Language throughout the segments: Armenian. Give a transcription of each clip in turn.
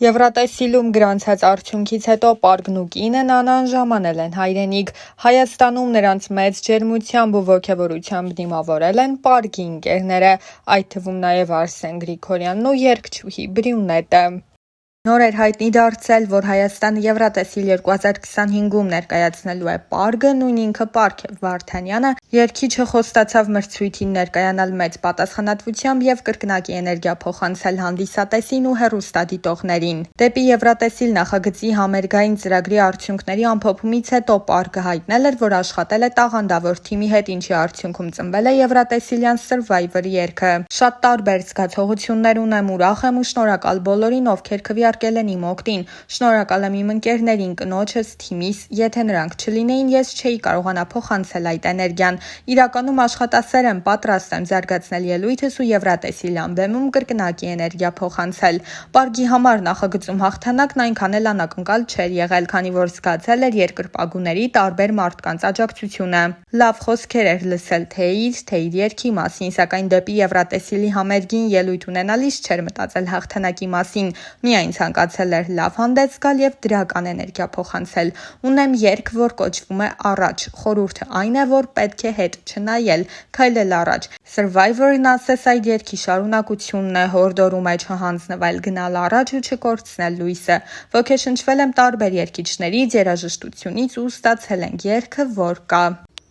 Եվրատեսիլում գրանցած արդյունքից հետո Պարգն ու կինն անհանժամանել են հայրենիք։ Հայաստանում նրանց մեծ ջերմությամբ ու ոգևորությամբ դիմավորել են Պարգի ընկերները, այդ թվում նաև Արսեն Գրիգորյանն ու երգչուհի Բրյունետը։ Նոր էր հայտնի դարձել, որ Հայաստանը Եվրատեսիլ 2025-ում ներկայացնելու է Պարգը, նույն ինքը Պարգև Վարդանյանը։ Երգիչը խոստացավ մրցույթին ներկայանալ մեծ պատասխանատվությամբ եւ կրկնակի էներգիա փոխանցել հանդիսատեսին ու հեռուստադիտողներին։ Դեպի Եվրատեսիլ նախագծի համերգային ծրագրի արդյունքների ամփոփումից հետո Պարգը հայտնել էր, որ աշխատել է տաղանդավոր թիմի հետ, ինչի արդյունքում ծնվել է Եվրատեսիլյան Survivor երգը։ Շատ տարբեր զգացողություններ ունեմ, ուրախ եմ ու շնորհակալ բոլորին, ովքեր քվեարկել են իմ օգտին։ Շնորհակալ եմ իմ ընկերներին, կնոջս, թիմիս, եթե նրանք չլինեին, ես չէի կարողանա փոխանցել այդ էներգիան։ Իրականում աշխատասեր եմ, պատրաստ եմ զարգացնել ելույթս ու Եվրատեսիլյան բեմում կրկնակի էներգիա փոխանցել։ Պարգի համար նախագծում հաղթանակն այնքան էլ անակնկալ չէր եղել, քանի որ զգացել էր երկրպագուների տարբեր մարդկանց աջակցությունը։ Լավ խոսքեր էր լսել թե իր երգի մասին, սակայն դեպի Եվրատեսիլի համերգին ելույթ ունենալիս չէր մտածել հաղթանակի մասին, միայն ցանկացել էր լավ հանդես գալ եւ դրական էներգիա փոխանցել։ Ունեմ երգ, որ կոչվում է Առաջ։ Խորհուրդը այն է, որ պետք է հետ չնայել, քայլել առաջ։ Survivor-ն ասես այդ երգի շարունակությունն է, հորդորում է չհանձնվել, գնալ առաջ ու չկորցնել լույսը։ Ոգեշնչվել եմ տարբեր երգիչներից, երաժշտությունից ու ստացել ենք երգը, որ կա։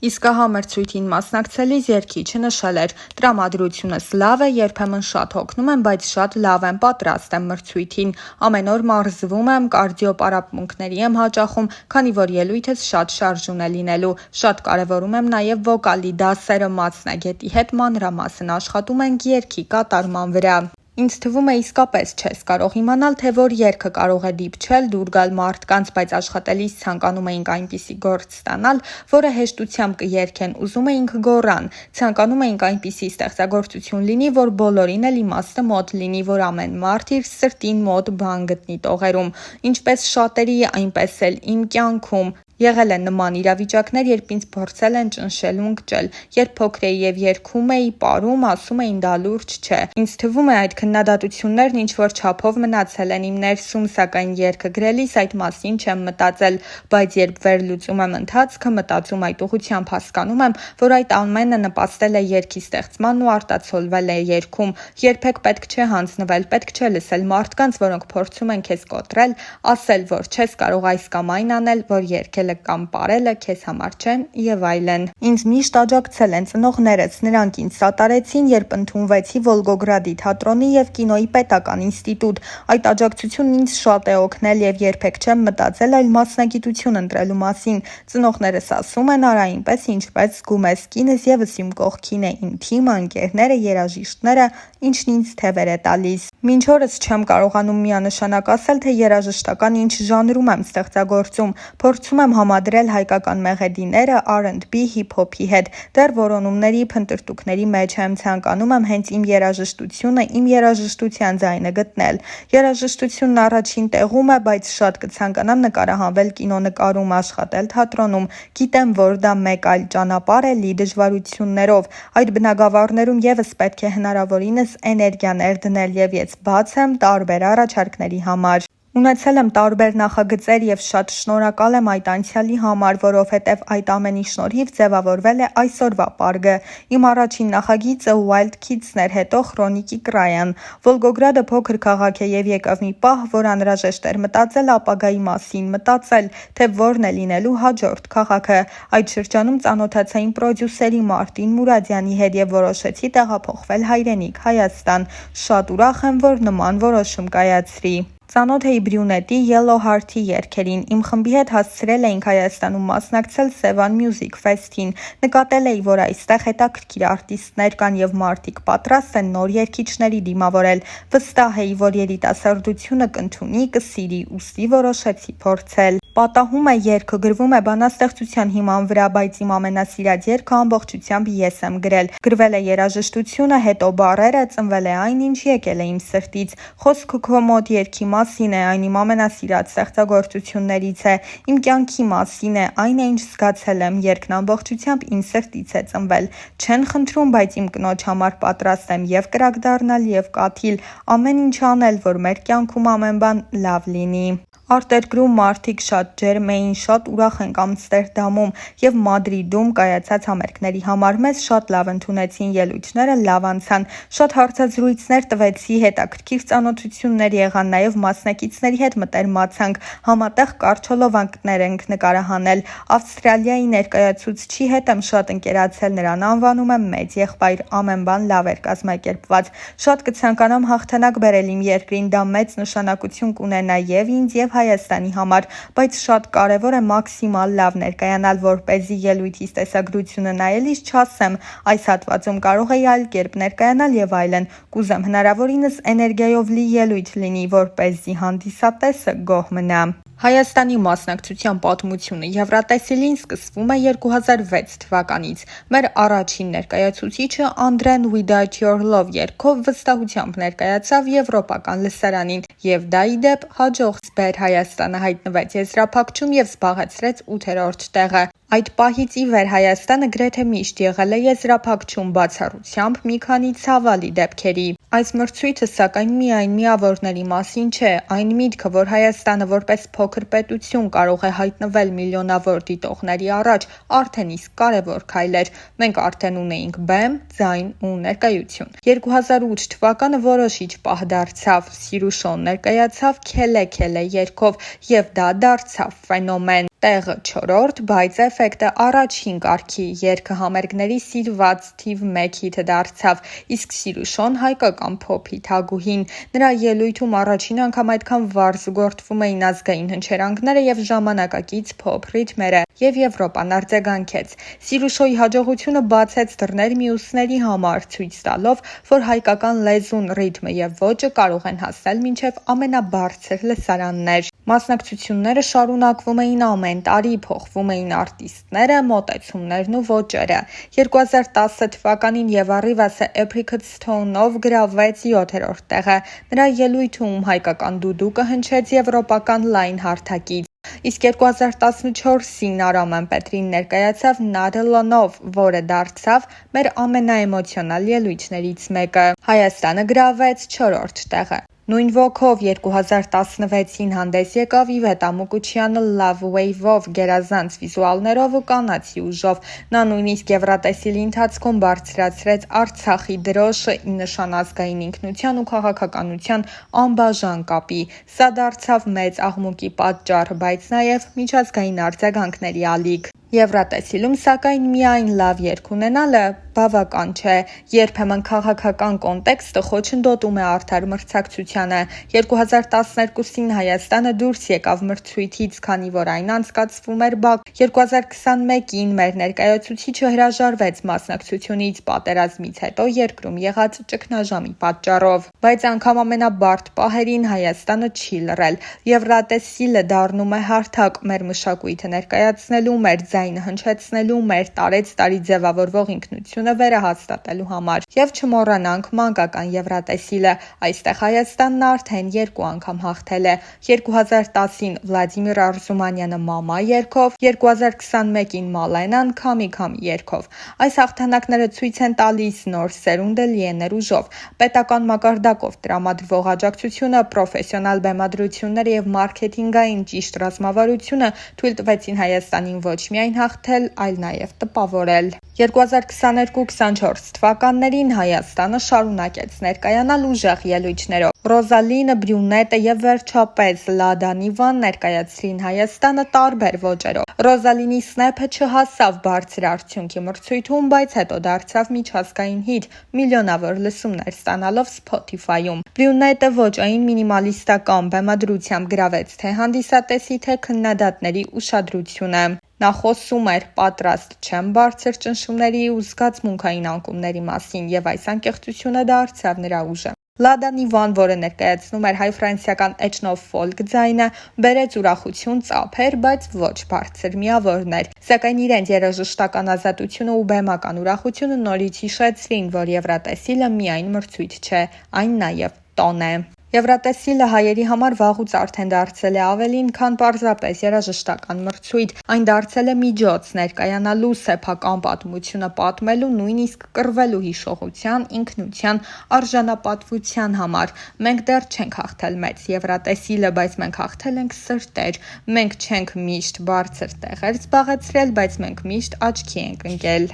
Իսկ ահա մրցույթին մասնակցելիս երգիչը նշել էր. տրամադրությունս լավ է, երբեմն շատ հոգնում եմ, բայց շատ լավ եմ, պատրաստ եմ մրցույթին։ Ամեն օր մարզվում եմ, կարդիո պարապմունքների եմ հաճախում, քանի որ ելույթս շատ շարժուն է լինելու։ Շատ կարևորում եմ նաև վոկալի դասերը, մասնագետի հետ մանրամասն աշխատում ենք երգի կատարման վրա։ Ինձ թվում է իսկապես չես կարող իմանալ, թե որ երգը կարող է դիպչել, դուր գալ մարդկանց, բայց աշխատելիս ցանկանում էինք այնպիսի գործ ստանալ, որը հեշտությամբ կերգեն, ուզում էինք գոռան, ցանկանում էինք այնպիսի ստեղծագործություն լինի, որ բոլորին էլ իմաստը մոտ լինի, որ ամեն մարդ իր սրտին մոտ բան գտնի տողերում, ինչպես շատերի, այնպես էլ իմ կյանքում։ Եղել են նման իրավիճակներ, երբ ինձ փորձել են ճնշել ու ընկճել, երբ փոքր էի եւ երգում էի, պարում, ասում էին դա լուրջ չէ։ Ինձ թվում է այդ քննադատություններն ինչ-որ չափով մնացել են իմ ներսում, սակայն երգը գրելիս այդ մասին չեմ մտածել, բայց երբ վերլուծում եմ ընթացքը, մտածում այդ ուղղությամբ հասկանում եմ, որ այդ ամենը նպաստել է երգի ստեղծման ու արտացոլվել է երգում։ Երբեք պետք չէ հանձնվել, պետք չէ լսել մարդկանց, որոնք փորձում են քեզ կոտրել, ասել, որ չես կարող այս կամ այն անել, որ երգել կամ պարելը քեզ համար չեն եւ այլն։ Ինձ միշտ աջակցել են ծնողներս, նրանք ինձ սատարեցին, երբ ընդունվեցի Վոլգոգրադի թատրոնի եւ կինոյի պետական ինստիտուտ։ Այդ աջակցությունն ինձ շատ է օգնել եւ երբեք չեմ մտածել այլ մասնագիտություն ընտրելու մասին։ Ծնողներս ասում են՝ արա այնպես, ինչպես զգում ես, կինս եւս իմ կողքին է, իմ թիմը, ընկերները, երաժիշտները, ինչն ինձ թևեր է տալիս։ Մինչ օրս չեմ կարողանում միանշանակ ասել, թե երաժշտական ինչ ժանրում եմ ստեղծագործում, փորձում եմ համադրել հայկական մեղեդիները R&B, հիփ-հոփի հետ, դեռ որոնումների, փնտրտուքների մեջ եմ, ցանկանում եմ հենց իմ երաժշտությունը, իմ երաժշտության ձայնը գտնել։ Երաժշտությունն առաջին տեղում է, բայց շատ կցանկանամ նկարահանվել կինոնկարում, աշխատել թատրոնում։ Գիտեմ, որ դա մեկ այլ ճանապարհ է, լի դժվարություններով։ Այդ բնագավառներում եւս պետք է հնարավորինս էներգիաներ դնել եւ ես բաց եմ տարբեր առաջարկների համար։ Ունեցել եմ տարբեր նախագծեր եւ շատ շնորհակալ եմ այդ անցյալի համար, որովհետեւ այդ ամենի շնորհիվ ձևավորվել է այսօրվա Պարգը։ Իմ առաջին նախագիծը Wild Kids-ն էր, հետո Chronic-ի Cry-ն։ Վոլգոգրադը փոքր քաղաք է եւ եկավ մի պահ, որ անհրաժեշտ էր մտածել ապագայի մասին, մտածել, թե որն է լինելու հաջորդ քաղաքը։ Այդ շրջանում ծանոթացա իմ պրոդյուսերի Մարտին Մուրադյանի հետ եւ որոշեցի տեղափոխվել հայրենիք Հայաստան։ Շատ ուրախ եմ, որ նման որոշում կայացրի։ Ծանոթ էի Բրյունետի Yellow Heart-ի երգերին։ Իմ խմբի հետ հասցրել էինք Հայաստանում մասնակցել Sevan Music Fest-ին։ Նկատել էի, որ այստեղ հետաքրքիր արտիստներ կան եւ մարդիկ պատրաստ են նոր երգիչների դիմավորել։ Վստահ էի, որ երիտասարդությունը կընդունի, կսիրի, ուստի որոշեցի փորձել։ Պատահում է երգը գրվում է բանաստեղծության հիման վրա, բայց իմ ամենասիրած երգը ամբողջությամբ ես եմ գրել։ Գրվել է երաժշտությունը, հետո բառերը, ծնվել է այն, ինչ եկել է իմ սրտից։ Խոսքը քո մոտ երգի մասին է, այն իմ ամենասիրած ստեղծագործություններից է, իմ կյանքի մասին է, այն է, ինչ զգացել եմ, երգն ամբողջությամբ իմ սրտից է ծնվել։ Չեն խնդրում, բայց իմ կնոջ համար պատրաստ եմ և կրակ դառնալ, և կաթիլ, ամեն ինչ անել, որ մեր կյանքում ամեն բան լավ լինի։ Արտերկրում մարդիկ շատ ջերմ էին, շատ ուրախ ենք Ամստերդամում և Մադրիդում կայացած համերգների համար մեզ շատ լավ ընդունեցին, ելույթները լավ անցան, շատ հարցազրույցներ տվեցի, հետաքրքիր ծանոթություններ եղան, նաև մասնակիցների հետ մտերմացանք, համատեղ կառչոլովանքներ ենք նկարահանել։ Ավստրալիայի ներկայացուցչի հետ եմ շատ ընկերացել, նրան անվանում եմ մեծ եղբայր, ամեն բան լավ էր կազմակերպված։ Շատ կցանկանամ հաղթանակ բերել իմ երկրին, դա մեծ նշանակություն կունենա և ինձ և Հայաստանի համար, բայց շատ կարևոր է մաքսիմալ լավ ներկայանալ, որպեսզի ելույթիս տեսագրությունը նայելիս չասեմ այս հատվածում կարող էի այլ կերպ ներկայանալ և այլն։ Կուզեմ հնարավորինս էներգիայով լի ելույթ լինի, որպեսզի հանդիսատեսը գոհ մնա։ Հայաստանի մասնակցության պատմությունը Եվրատեսիլին սկսվում է 2006 թվականից։ Մեր առաջին ներկայացուցիչը Անդրեն Without Your Love երգով վստահությամբ ներկայացավ եվրոպական լսարանին, և դա ի դեպ հաջող բեր Հայաստանը հայտնվեց եզրափակչում և զբաղեցրեց 8-րդ տեղը։ Այդ պահից ի վեր Հայաստանը գրեթե միշտ եղել է եզրափակչում, բացառությամբ մի քանի ցավալի դեպքերի։ Այս մրցույթը սակայն միայն միավորների մասին չէ, այն միտքը, որ Հայաստանը որպես փոքր պետություն կարող է հայտնվել միլիոնավոր դիտողների առաջ, արդեն իսկ կարևոր քայլ էր։ Մենք արդեն ունեինք բեմ, ձայն ու ներկայություն։ 2008 թվականը որոշիչ պահ դարձավ, Սիրուշոն ներկայացավ Քելե Քելե երգով, և դա դարձավ ֆենոմեն։ Տեղը 4-րդ, բայց էֆեկտը առաջին կարգի, երգը համերգների սիրված թիվ 1 հիթը դարձավ, իսկ Սիրուշոն հայկական փոփի թագուհին։ Նրա ելույթում առաջին անգամ այդքան վառ զուգորդվում էին ազգային հնչերանգները և ժամանակակից փոփ ռիթմերը, և Եվրոպան արձագանքեց։ Սիրուշոյի հաջողությունը բացեց դռներ մյուսների համար, ցույց տալով, որ հայկական լեզուն, ռիթմը և ոճը կարող են հասնել մինչև ամենաբարձր լսարաններ։ Մասնակցությունները շարունակվում էին ամեն տարի, փոխվում էին արտիստները, մոտեցումներն ու ոճերը։ 2010 թվականին Եվա Ռիվասը Apricot Stone-ով գրավեց 7-րդ տեղը։ Նրա ելույթում հայկական դուդուկը հնչեց եվրոպական լայն հարթակից։ Իսկ 2014-ին Արամեն Պետրին ներկայացավ Not Alone-ով, որը դարձավ մեր ամենաէմոցիոնալ ելույթներից մեկը։ Հայաստանը գրավեց 4-րդ տեղը։ Նույն ոգով 2016-ին հանդես եկավ Իվետ Ամուկուչյանը Love Wave-ով, գերազանց վիզուալներով ու կանացի ուժով։ Նա նույնիսկ Եվրատեսիլի ընթացքում բարձրացրեց Արցախի դրոշը ի նշան ազգային ինքնության ու քաղաքականության անբաժան կապի։ Սա դարձավ մեծ աղմուկի պատճառ, բայց նաև միջազգային արձագանքների ալիք։ Եվրատեսիլում սակայն միայն լավ երգ ունենալը բավական չէ։ Երբեմն քաղաքական կոնտեքստը խոչընդոտում է արդար մրցակցությանը։ 2012-ին Հայաստանը դուրս եկավ մրցույթից, քանի որ այն անցկացվում էր Բաքվում։ 2021-ին մեր ներկայացուցիչը հրաժարվեց մասնակցությունից պատերազմից հետո երկրում եղած ճգնաժամի պատճառով։ Բայց անգամ ամենաբարդ պահերին Հայաստանը չի լռել։ Եվրատեսիլը դառնում է հարթակ մեր մշակույթը ներկայացնելու, մեր ձայնը հնչեցնելու, մեր տարեց-տարի ձևավորվող ինքնությունը վերահաստատելու համար։ Եվ չմոռանանք մանկական Եվրատեսիլը։ Այստեղ Հայաստանն արդեն 2 անգամ հաղթել է։ 2010-ին Վլադիմիր Արզումանյանը Մամա երգով, 2021-ին Մալենան Քամի Քամի երգով։ Այս հաղթանակները ցույց են տալիս նոր սերունդը լի է ներուժով։ Պետական մակարդակով տրամադրվող աջակցությունը, պրոֆեսիոնալ բեմադրությունները և մարքեթինգային ճիշտ ռազմավարությունը թույլ տվեցին Հայաստանին ոչ միայն հաղթել, այլ նաև տպավորել։ 2022-24 թվականներին Հայաստանը շարունակեց ներկայանալ ուժեղ ելույթներով։ Ռոզալինը, Բրյունետը և վերջապես Լադան Իվան ներկայացրին Հայաստանը տարբեր ոճերով։ Ռոզալինի Սնեփը չհասավ բարձր արդյունքի մրցույթում, բայց հետո դարձավ միջազգային հիթ, միլիոնավոր լսումներ ստանալով Spotify-ում։ Բրյունետը ոճային մինիմալիստական բեմադրությամբ գրավեց թե հանդիսատեսի, թե քննադատների ուշադրությունը։ Նա խոսում էր «պատրաստ չեմ» բարձր ճնշումների ու զգացմունքային անկումների մասին, և այս անկեղծությունը դարձավ նրա ուժը։ Լադա Նիվան, որը ներկայացնում էր հայ-ֆրանսիական էթնո ֆոլք ձայնը, բերեց ուրախություն ծափեր, բայց ոչ բարձր միավորն էր։ Սակայն իրենց երաժշտական ազատությունը ու բեմական ուրախությունը նորից հիշեցրին, որ Եվրատեսիլը միայն մրցույթ չէ, այն նաև տոն է։ Եվրատեսիլը հայերի համար վաղուց արդեն դարձել է ավելին, քան պարզապես երաժշտական մրցույթ։ Այն դարձել է միջոց ներկայանալու սեփական պատմությունը պատմելու, նույնիսկ կռվելու հիշողության, ինքնության, արժանապատվության համար։ Մենք դեռ չենք հաղթել մեծ Եվրատեսիլը, բայց մենք հաղթել ենք սրտեր։ Մենք չենք միշտ բարձր տեղեր զբաղեցրել, բայց մենք միշտ աչքի ենք ընկել։